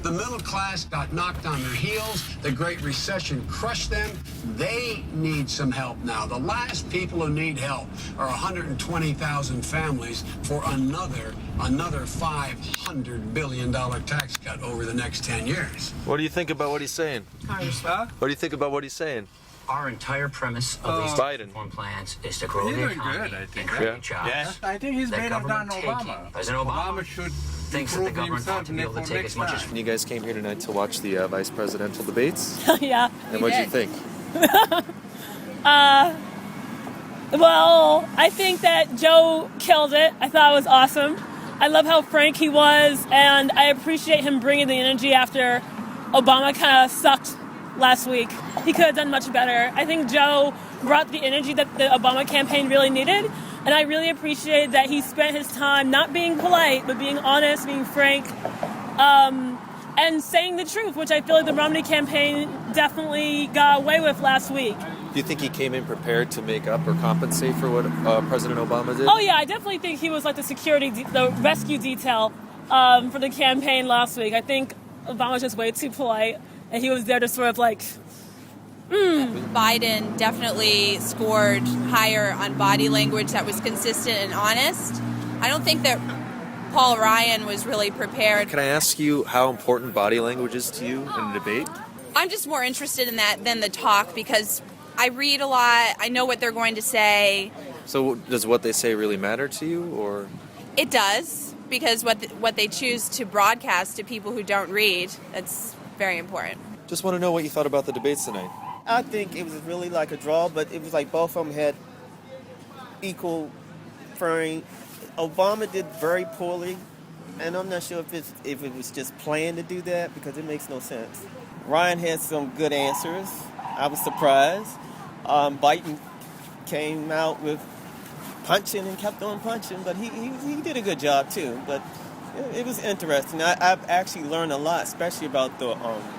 The middle class got knocked on their heels. The Great Recession crushed them. They need some help now. The last people who need help are 120,000 families for another $500 billion tax cut over the next 10 years. What do you think about what he's saying? What do you think about what he's saying? Our entire premise of these reform plans is to grow the economy and create jobs. Yes. I think he's better than Obama. President Obama should thinks that the government ought to be able to take as much as... You guys came here tonight to watch the vice presidential debates? Yeah. And what did you think? Well, I think that Joe killed it. I thought it was awesome. I love how frank he was, and I appreciate him bringing the energy after Obama kind of sucked last week. He could have done much better. I think Joe brought the energy that the Obama campaign really needed, and I really appreciate that he spent his time not being polite, but being honest, being frank, and saying the truth, which I feel like the Romney campaign definitely got away with last week. Do you think he came in prepared to make up or compensate for what President Obama did? Oh yeah, I definitely think he was like the rescue detail for the campaign last week. I think Obama was just way too polite, and he was there to sort of like... Biden definitely scored higher on body language that was consistent and honest. I don't think that Paul Ryan was really prepared. Can I ask you how important body language is to you in a debate? I'm just more interested in that than the talk because I read a lot. I know what they're going to say. So does what they say really matter to you, or? It does, because what they choose to broadcast to people who don't read, that's very important. Just want to know what you thought about the debates tonight. I think it was really like a draw, but it was like both of them had equal frame. Obama did very poorly, and I'm not sure if it was just planned to do that because it makes no sense. Ryan had some good answers. I was surprised. Biden came out with punching and kept on punching, but he did a good job too. But it was interesting. I've actually learned a lot, especially about the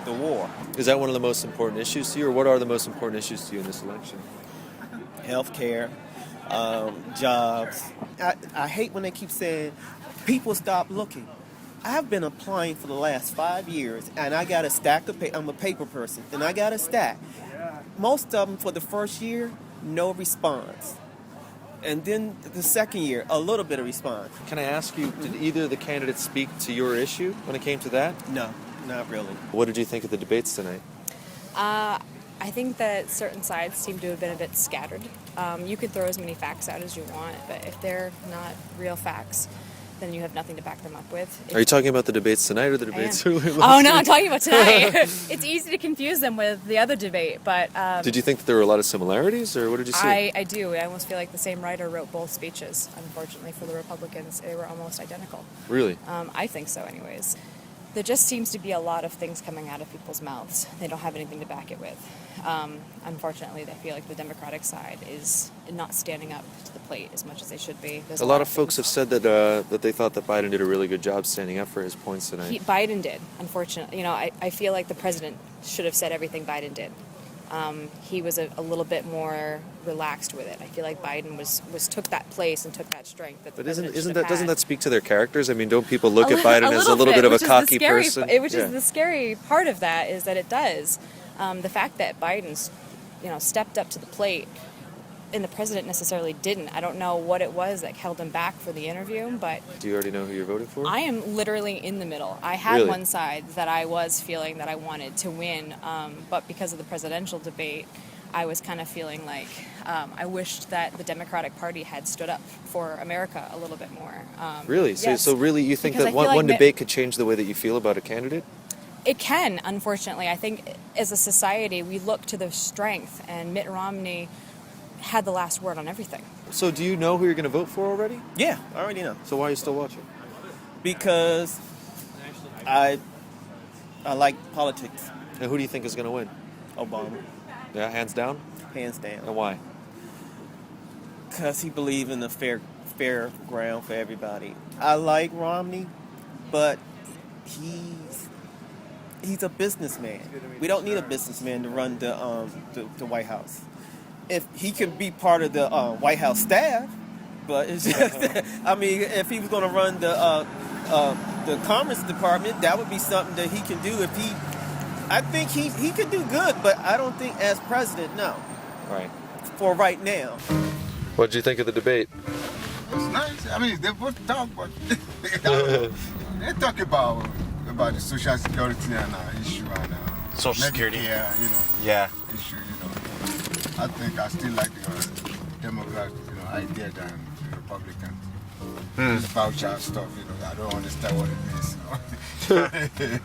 war. Is that one of the most important issues to you, or what are the most important issues to you in this election? Healthcare, jobs. I hate when they keep saying people stop looking. I've been applying for the last 5 years, and I got a stack of paper. I'm a paper person, and I got a stack. Most of them for the first year, no response. And then the second year, a little bit of response. Can I ask you, did either of the candidates speak to your issue when it came to that? No, not really. What did you think of the debates tonight? I think that certain sides seem to have been a bit scattered. You could throw as many facts out as you want, but if they're not real facts, then you have nothing to back them up with. Are you talking about the debates tonight or the debates earlier last Oh, no, week? I'm talking about tonight. It's easy to confuse them with the other debate, but... Did you think that there were a lot of similarities, or what did you see? I do. I almost feel like the same writer wrote both speeches. Unfortunately for the Republicans, they were almost identical. Really? I think so anyways. There just seems to be a lot of things coming out of people's mouths. They don't have anything to back it with. Unfortunately, I feel like the Democratic side is not standing up to the plate as much as they should be. There's a lot of folks have said that they thought that Biden did a really good job standing up for his points tonight. Biden did, unfortunately. I feel like the president should have said everything Biden did. He was a little bit more relaxed with it. I feel like Biden was took that place and took that strength. That but doesn't that speak to their characters? I mean, don't people look at Biden as a little bit of a cocky person? Which is the scary part of that is that it does. The fact that Biden's, stepped up to the plate and the president necessarily didn't. I don't know what it was that held him back for the interview, but... Do you already know who you're voting for? I am literally in the middle. I had Really? one side that I was feeling that I wanted to win, but because of the presidential debate, I was kind of feeling like I wished that the Democratic Party had stood up for America a little bit more. Really? Yes. So really you think Because that I feel one like debate could change the way that you feel about a candidate? It can, unfortunately. I think as a society, we look to the strength, and Mitt Romney had the last word on everything. So do you know who you're going to vote for already? Yeah, I already know. So why are you still watching? Because I like politics. And who do you think is going to win? Obama, Yeah, hands down? hands down. And why? Because he believes in the fair ground for everybody. I like Romney, but he's a businessman. We don't need a businessman to run the White House. If he can be part of the White House staff, but it's just, I mean, if he was going to run the the Commerce Department, that would be something that he can do if he. I think he could do good, but I don't think as president, no. Right. For right now. What did you think of the debate? It's nice. I mean, they both talk, but they talk about the social security and issue and Social security. Yeah, issue. I think I still like the Democrat, idea than the Republican. This voucher stuff, I don't understand what it means.